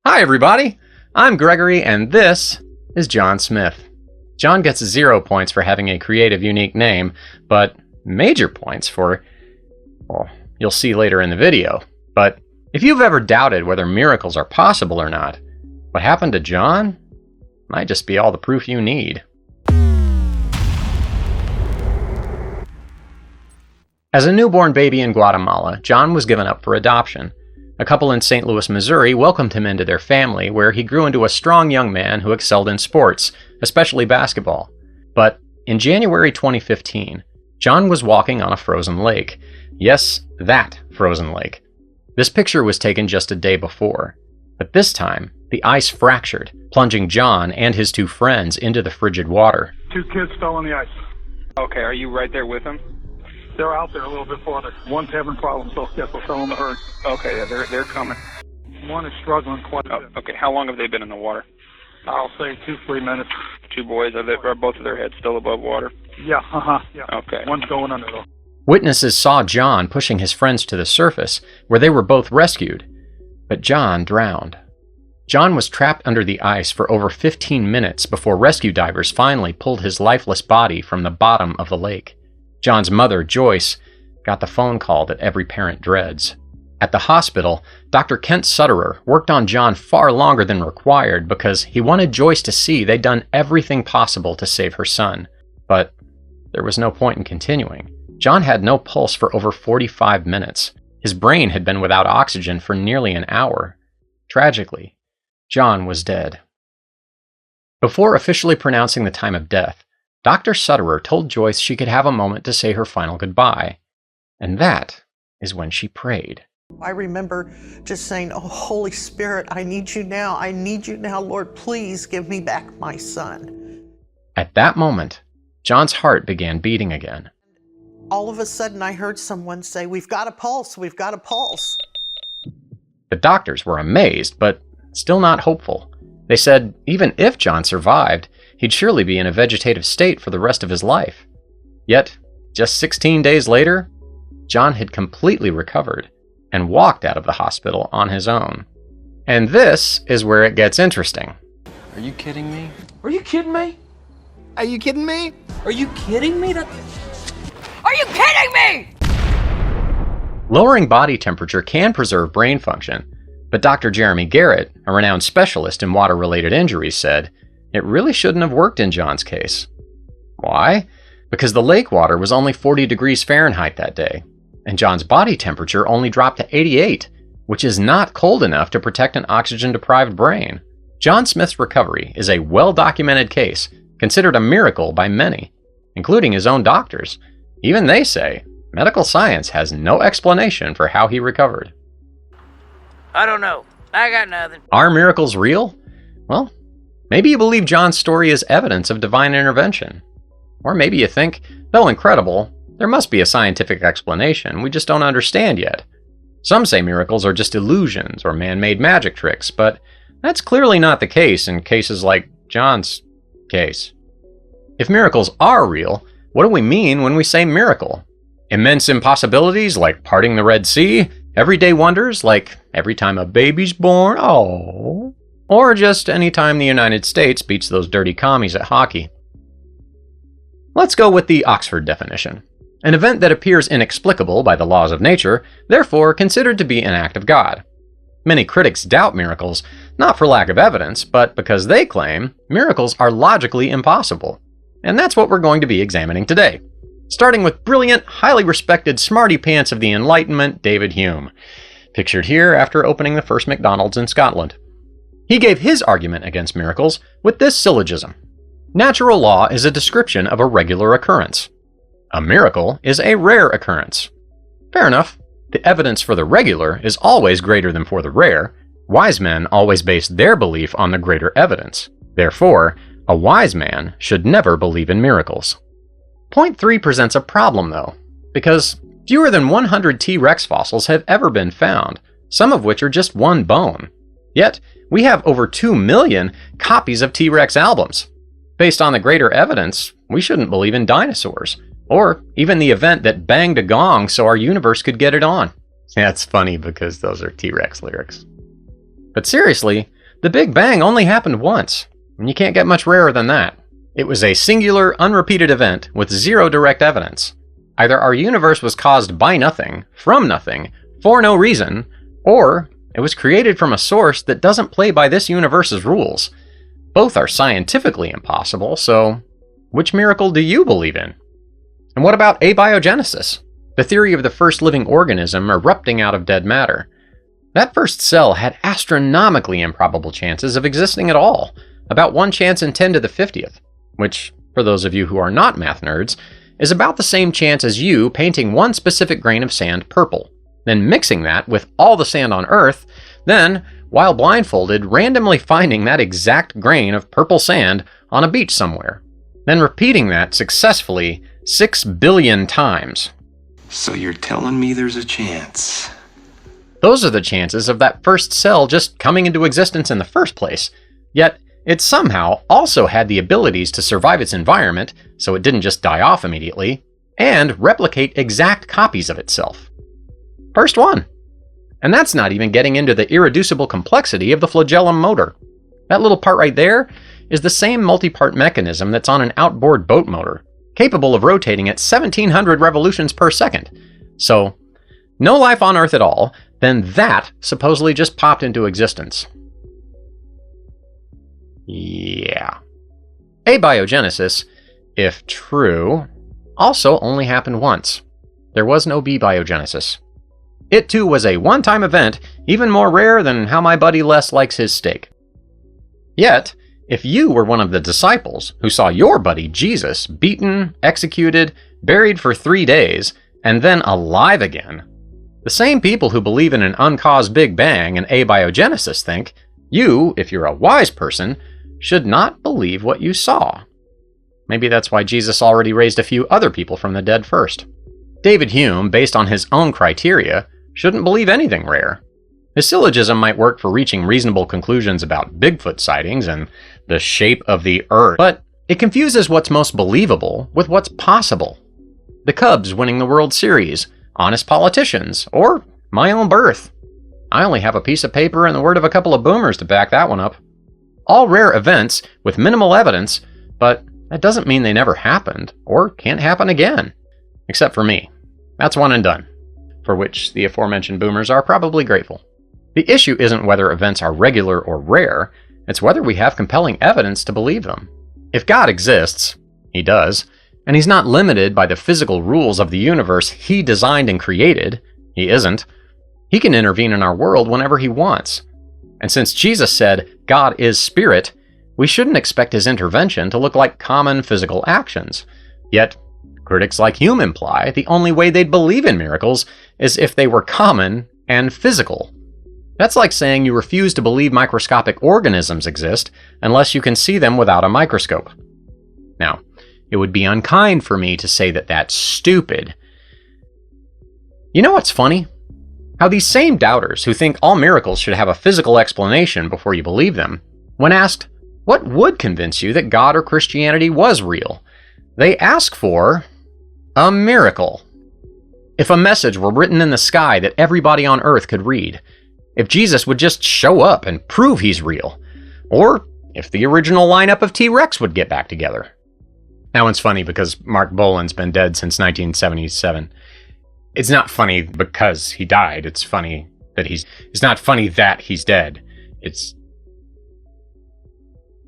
Hi everybody, I'm Gregory and this is John Smith. John gets 0 points for having a creative, unique name, but major points for, well, you'll see later in the video. But if you've ever doubted whether miracles are possible or not, what happened to John might just be all the proof you need. As a newborn baby in Guatemala, John was given up for adoption. A couple in St. Louis, Missouri welcomed him into their family, where he grew into a strong young man who excelled in sports, especially basketball. But in January 2015, John was walking on a frozen lake. Yes, that frozen lake. This picture was taken just a day before. But this time, the ice fractured, plunging John and his two friends into the frigid water. 2 kids fell on the ice. Okay, are you right there with them? They're out there a little bit farther. One's having problems, so yes, we'll tell them to hurry. Okay, yeah, they're coming. One is struggling quite a bit. Okay, how long have they been in the water? I'll say 2-3 minutes. 2 boys, are both of their heads still above water? Yeah, yeah. Okay. One's going under though. Witnesses saw John pushing his friends to the surface, where they were both rescued. But John drowned. John was trapped under the ice for over 15 minutes before rescue divers finally pulled his lifeless body from the bottom of the lake. John's mother, Joyce, got the phone call that every parent dreads. At the hospital, Dr. Kent Sutterer worked on John far longer than required because he wanted Joyce to see they'd done everything possible to save her son. But there was no point in continuing. John had no pulse for over 45 minutes. His brain had been without oxygen for nearly an hour. Tragically, John was dead. Before officially pronouncing the time of death, Dr. Sutterer told Joyce she could have a moment to say her final goodbye. And that is when she prayed. I remember just saying, "Oh, Holy Spirit, I need you now. I need you now, Lord. Please give me back my son." At that moment, John's heart began beating again. All of a sudden, I heard someone say, "We've got a pulse. We've got a pulse." The doctors were amazed, but still not hopeful. They said even if John survived, he'd surely be in a vegetative state for the rest of his life. Yet, just 16 days later, John had completely recovered and walked out of the hospital on his own. And this is where it gets interesting. Are you kidding me? Are you kidding me? Are you kidding me? Are you kidding me? Are you kidding me? Lowering body temperature can preserve brain function, but Dr. Jeremy Garrett, a renowned specialist in water-related injuries, said it really shouldn't have worked in John's case. Why? Because the lake water was only 40 degrees Fahrenheit that day, and John's body temperature only dropped to 88, which is not cold enough to protect an oxygen-deprived brain. John Smith's recovery is a well-documented case, considered a miracle by many, including his own doctors. Even they say medical science has no explanation for how he recovered. I don't know. I got nothing. Are miracles real? Well, maybe you believe John's story is evidence of divine intervention. Or maybe you think, though incredible, there must be a scientific explanation we just don't understand yet. Some say miracles are just illusions or man-made magic tricks, but that's clearly not the case in cases like John's case. If miracles are real, what do we mean when we say miracle? Immense impossibilities like parting the Red Sea? Everyday wonders like every time a baby's born? Oh. Or just any time the United States beats those dirty commies at hockey? Let's go with the Oxford definition. An event that appears inexplicable by the laws of nature, therefore considered to be an act of God. Many critics doubt miracles, not for lack of evidence, but because they claim miracles are logically impossible. And that's what we're going to be examining today. Starting with brilliant, highly respected smarty pants of the Enlightenment, David Hume, pictured here after opening the first McDonald's in Scotland. He gave his argument against miracles with this syllogism. Natural law is a description of a regular occurrence. A miracle is a rare occurrence. Fair enough. The evidence for the regular is always greater than for the rare. Wise men always base their belief on the greater evidence. Therefore, a wise man should never believe in miracles. Point 3 presents a problem, though, because fewer than 100 T-Rex fossils have ever been found, some of which are just one bone. Yet, we have over 2 million copies of T-Rex albums. Based on the greater evidence, we shouldn't believe in dinosaurs, or even the event that banged a gong so our universe could get it on. That's funny because those are T-Rex lyrics. But seriously, The Big Bang only happened once, and you can't get much rarer than that. It was a singular, unrepeated event with zero direct evidence. Either our universe was caused by nothing, from nothing, for no reason, or it was created from a source that doesn't play by this universe's rules. Both are scientifically impossible, so which miracle do you believe in? And what about abiogenesis, the theory of the first living organism erupting out of dead matter? That first cell had astronomically improbable chances of existing at all, about 1 chance in 10 to the 50th, which, for those of you who are not math nerds, is about the same chance as you painting one specific grain of sand purple, then mixing that with all the sand on Earth, then, while blindfolded, randomly finding that exact grain of purple sand on a beach somewhere, then repeating that successfully 6 billion times. So you're telling me there's a chance? Those are the chances of that first cell just coming into existence in the first place. Yet, it somehow also had the abilities to survive its environment, so it didn't just die off immediately, and replicate exact copies of itself. First one. And that's not even getting into the irreducible complexity of the flagellum motor. That little part right there is the same multi-part mechanism that's on an outboard boat motor, capable of rotating at 1700 revolutions per second. So, no life on Earth at all, then that supposedly just popped into existence. Yeah. Abiogenesis, if true, also only happened once. There was no biogenesis. It too was a one-time event, even more rare than how my buddy Les likes his steak. Yet, if you were one of the disciples who saw your buddy Jesus beaten, executed, buried for 3 days, and then alive again, the same people who believe in an uncaused Big Bang and abiogenesis think you, if you're a wise person, should not believe what you saw. Maybe that's why Jesus already raised a few other people from the dead first. David Hume, based on his own criteria, shouldn't believe anything rare. His syllogism might work for reaching reasonable conclusions about Bigfoot sightings and the shape of the Earth, but it confuses what's most believable with what's possible. The Cubs winning the World Series, honest politicians, or my own birth. I only have a piece of paper and the word of a couple of boomers to back that one up. All rare events with minimal evidence, but that doesn't mean they never happened, or can't happen again. Except for me. That's one and done, for which the aforementioned boomers are probably grateful. The issue isn't whether events are regular or rare, it's whether we have compelling evidence to believe them. If God exists, he does, and he's not limited by the physical rules of the universe he designed and created, he isn't, he can intervene in our world whenever he wants. And since Jesus said, God is spirit, we shouldn't expect his intervention to look like common physical actions. Yet, critics like Hume imply the only way they'd believe in miracles is if they were common and physical. That's like saying you refuse to believe microscopic organisms exist unless you can see them without a microscope. Now, it would be unkind for me to say that that's stupid. You know what's funny? How these same doubters who think all miracles should have a physical explanation before you believe them, when asked, what would convince you that God or Christianity was real? They ask for a miracle. If a message were written in the sky that everybody on Earth could read, if Jesus would just show up and prove he's real, or if the original lineup of T-Rex would get back together. That one's funny because Mark Bolan's been dead since 1977. It's not funny because he died. It's funny that it's not funny that he's dead. It's...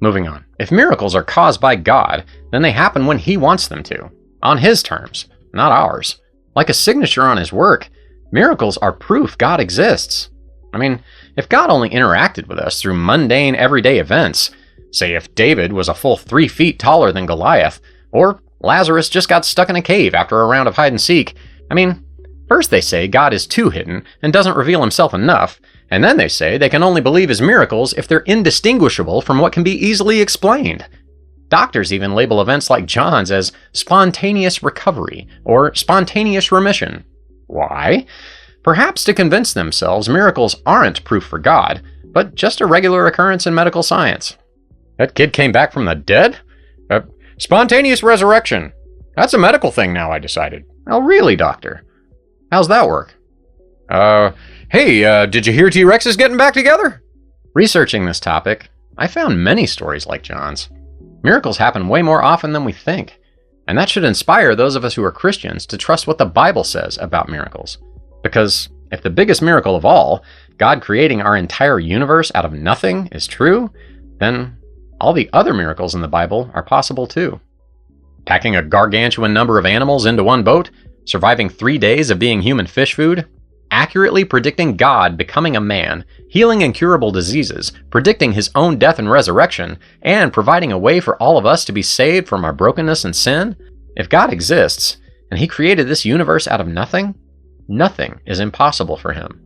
Moving on. If miracles are caused by God, then they happen when he wants them to. On his terms, not ours. Like a signature on his work, miracles are proof God exists. I mean, if God only interacted with us through mundane everyday events, say if David was a full 3 feet taller than Goliath, or Lazarus just got stuck in a cave after a round of hide and seek, I mean, first they say God is too hidden and doesn't reveal himself enough, and then they say they can only believe his miracles if they're indistinguishable from what can be easily explained. Doctors even label events like John's as spontaneous recovery or spontaneous remission. Why? Perhaps to convince themselves miracles aren't proof for God, but just a regular occurrence in medical science. That kid came back from the dead? Spontaneous resurrection. That's a medical thing now, I decided. Oh, really, doctor? How's that work? Hey, did you hear T-Rex is getting back together? Researching this topic, I found many stories like John's. Miracles happen way more often than we think, and that should inspire those of us who are Christians to trust what the Bible says about miracles. Because if the biggest miracle of all, God creating our entire universe out of nothing, is true, then all the other miracles in the Bible are possible too. Packing a gargantuan number of animals into one boat, surviving 3 days of being human fish food, accurately predicting God becoming a man, healing incurable diseases, predicting his own death and resurrection, and providing a way for all of us to be saved from our brokenness and sin. If God exists, and he created this universe out of nothing, nothing is impossible for him.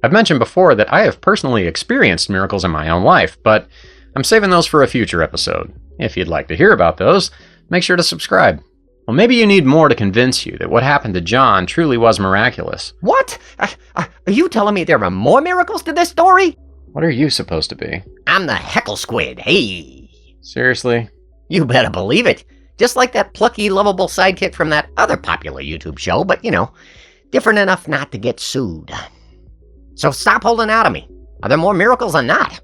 I've mentioned before that I have personally experienced miracles in my own life, but I'm saving those for a future episode. If you'd like to hear about those, make sure to subscribe. Well, maybe you need more to convince you that what happened to John truly was miraculous. What? Are you telling me there are more miracles to this story? What are you supposed to be? I'm the heckle squid, hey. Seriously? You better believe it. Just like that plucky, lovable sidekick from that other popular YouTube show, but, different enough not to get sued. So stop holding out on me. Are there more miracles or not?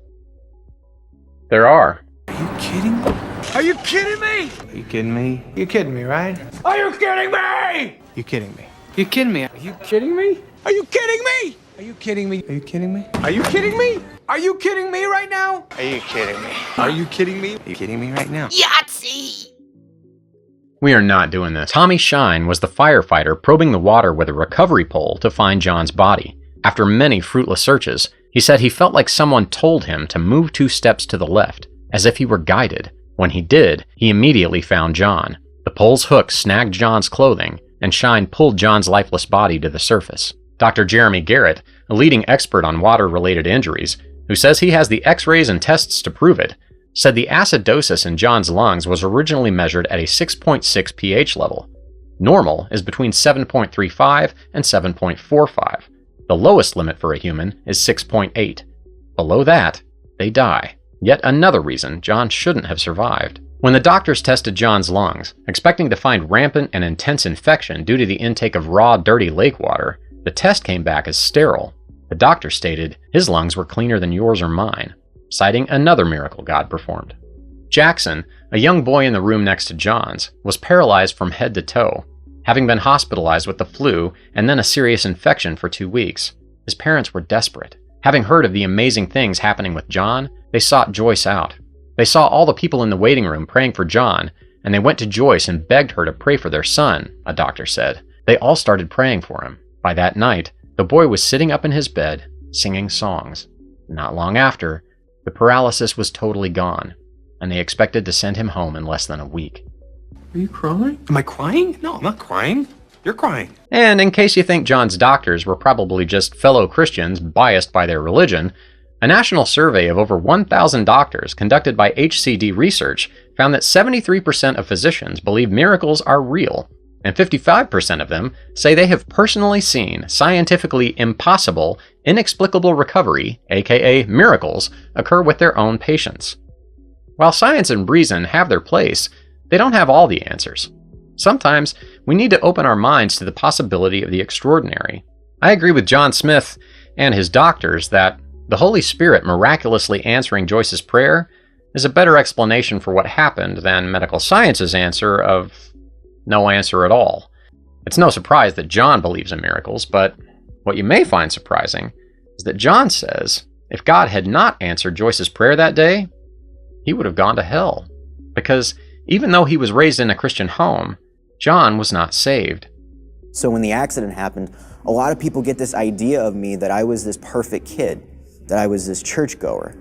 There are. Are you kidding me? Are you kidding me? Are you kidding me? You're kidding me, right? Are you kidding me? You're kidding me. You're kidding me. Are you kidding me? Are you kidding me? Are you kidding me? Are you kidding me? Are you kidding me? Are you kidding me right now? Are you kidding me? Are you kidding me? Are you kidding me right now? Yahtzee! We are not doing this. Tommy Shine was the firefighter probing the water with a recovery pole to find John's body. After many fruitless searches, he said he felt like someone told him to move 2 steps to the left, as if he were guided. When he did, he immediately found John. The pole's hook snagged John's clothing, and Shine pulled John's lifeless body to the surface. Dr. Jeremy Garrett, a leading expert on water-related injuries, who says he has the x-rays and tests to prove it, said the acidosis in John's lungs was originally measured at a 6.6 pH level. Normal is between 7.35 and 7.45. The lowest limit for a human is 6.8. Below that, they die. Yet another reason John shouldn't have survived. When the doctors tested John's lungs, expecting to find rampant and intense infection due to the intake of raw, dirty lake water, the test came back as sterile. The doctor stated his lungs were cleaner than yours or mine, citing another miracle God performed. Jackson, a young boy in the room next to John's, was paralyzed from head to toe, having been hospitalized with the flu and then a serious infection for 2 weeks. His parents were desperate. Having heard of the amazing things happening with John, they sought Joyce out. They saw all the people in the waiting room praying for John, and they went to Joyce and begged her to pray for their son, a doctor said. They all started praying for him. By that night, the boy was sitting up in his bed, singing songs. Not long after, the paralysis was totally gone, and they expected to send him home in less than a week. Are you crying? Am I crying? No, I'm not crying. You're crying. And in case you think John's doctors were probably just fellow Christians biased by their religion, a national survey of over 1,000 doctors conducted by HCD Research found that 73% of physicians believe miracles are real, and 55% of them say they have personally seen scientifically impossible, inexplicable recovery, aka miracles, occur with their own patients. While science and reason have their place, they don't have all the answers. Sometimes we need to open our minds to the possibility of the extraordinary. I agree with John Smith and his doctors that the Holy Spirit miraculously answering Joyce's prayer is a better explanation for what happened than medical science's answer of no answer at all. It's no surprise that John believes in miracles, but what you may find surprising is that John says if God had not answered Joyce's prayer that day, he would have gone to hell. Because even though he was raised in a Christian home, John was not saved. So when the accident happened, a lot of people get this idea of me that I was this perfect kid, that I was this churchgoer.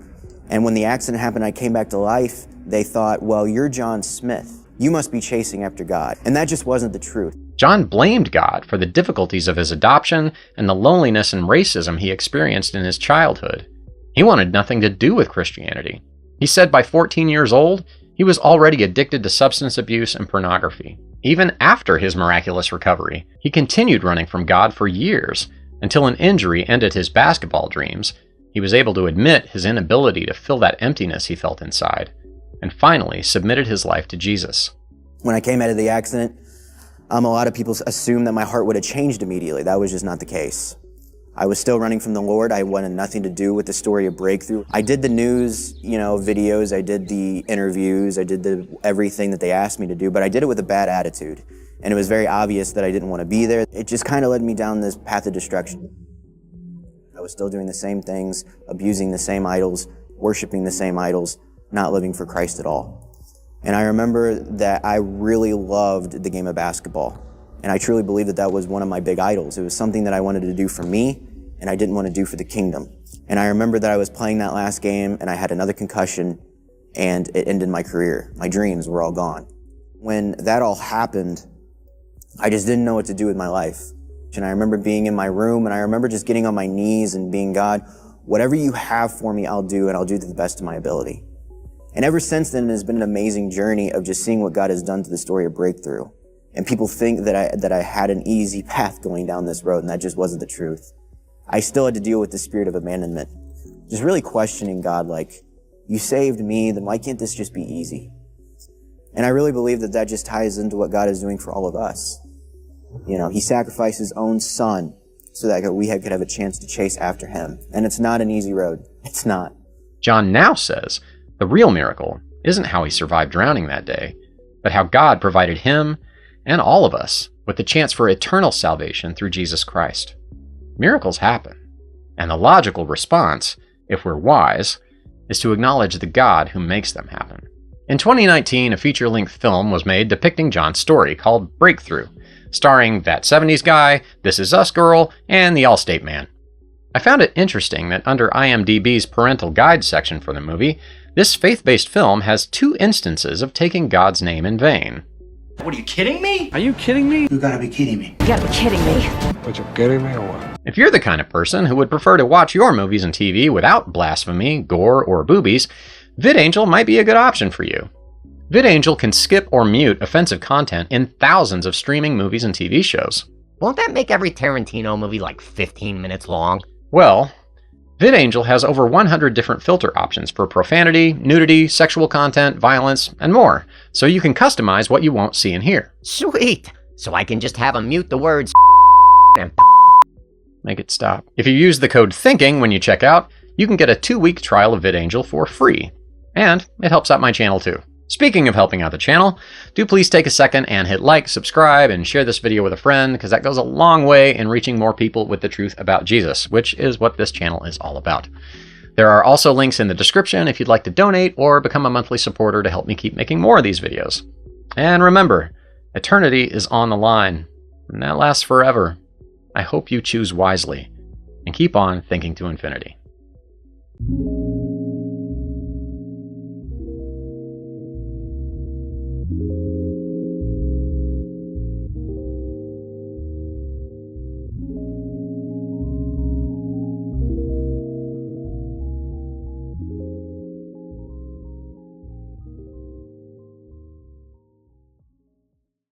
And when the accident happened, I came back to life, they thought, well, you're John Smith. You must be chasing after God. And that just wasn't the truth. John blamed God for the difficulties of his adoption and the loneliness and racism he experienced in his childhood. He wanted nothing to do with Christianity. He said by 14 years old, he was already addicted to substance abuse and pornography. Even after his miraculous recovery, he continued running from God for years, until an injury ended his basketball dreams. He was able to admit his inability to fill that emptiness he felt inside, and finally submitted his life to Jesus. When I came out of the accident, a lot of people assumed that my heart would have changed immediately. That was just not the case. I was still running from the Lord. I wanted nothing to do with the story of breakthrough. I did the news, videos. I did the interviews. I did everything that they asked me to do, but I did it with a bad attitude. And it was very obvious that I didn't want to be there. It just kind of led me down this path of destruction. I was still doing the same things, abusing the same idols, worshiping the same idols, not living for Christ at all. And I remember that I really loved the game of basketball. And I truly believe that that was one of my big idols. It was something that I wanted to do for me, and I didn't want to do for the kingdom. And I remember that I was playing that last game, and I had another concussion, and it ended my career. My dreams were all gone. When that all happened, I just didn't know what to do with my life. And I remember being in my room, and I remember just getting on my knees and being, God, whatever you have for me, I'll do, and I'll do to the best of my ability. And ever since then, it has been an amazing journey of just seeing what God has done to the story of breakthrough. And people think that I had an easy path going down this road, and that just wasn't the truth. I still had to deal with the spirit of abandonment. Just really questioning God, like, you saved me, then why can't this just be easy? And I really believe that that just ties into what God is doing for all of us. He sacrificed his own son so that we could have a chance to chase after him. And it's not an easy road. It's not. John now says the real miracle isn't how he survived drowning that day, but how God provided him and all of us with the chance for eternal salvation through Jesus Christ. Miracles happen, and the logical response, if we're wise, is to acknowledge the God who makes them happen. In 2019, a feature-length film was made depicting John's story called Breakthrough, starring That 70s Guy, This Is Us Girl, and the Allstate Man. I found it interesting that under IMDb's parental guide section for the movie, this faith-based film has 2 instances of taking God's name in vain. What, are you kidding me? Are you kidding me? You gotta be kidding me. You gotta be kidding me. But you're kidding me or what? If you're the kind of person who would prefer to watch your movies and TV without blasphemy, gore, or boobies, VidAngel might be a good option for you. VidAngel can skip or mute offensive content in thousands of streaming movies and TV shows. Won't that make every Tarantino movie like 15 minutes long? Well, VidAngel has over 100 different filter options for profanity, nudity, sexual content, violence, and more, so you can customize what you won't see and hear. Sweet! So I can just have him mute the words and Make it stop. If you use the code THINKING when you check out, you can get a 2-week trial of VidAngel for free. And it helps out my channel too. Speaking of helping out the channel, do please take a second and hit like, subscribe, and share this video with a friend, because that goes a long way in reaching more people with the truth about Jesus, which is what this channel is all about. There are also links in the description if you'd like to donate or become a monthly supporter to help me keep making more of these videos. And remember, eternity is on the line, and that lasts forever. I hope you choose wisely, and keep on thinking to infinity.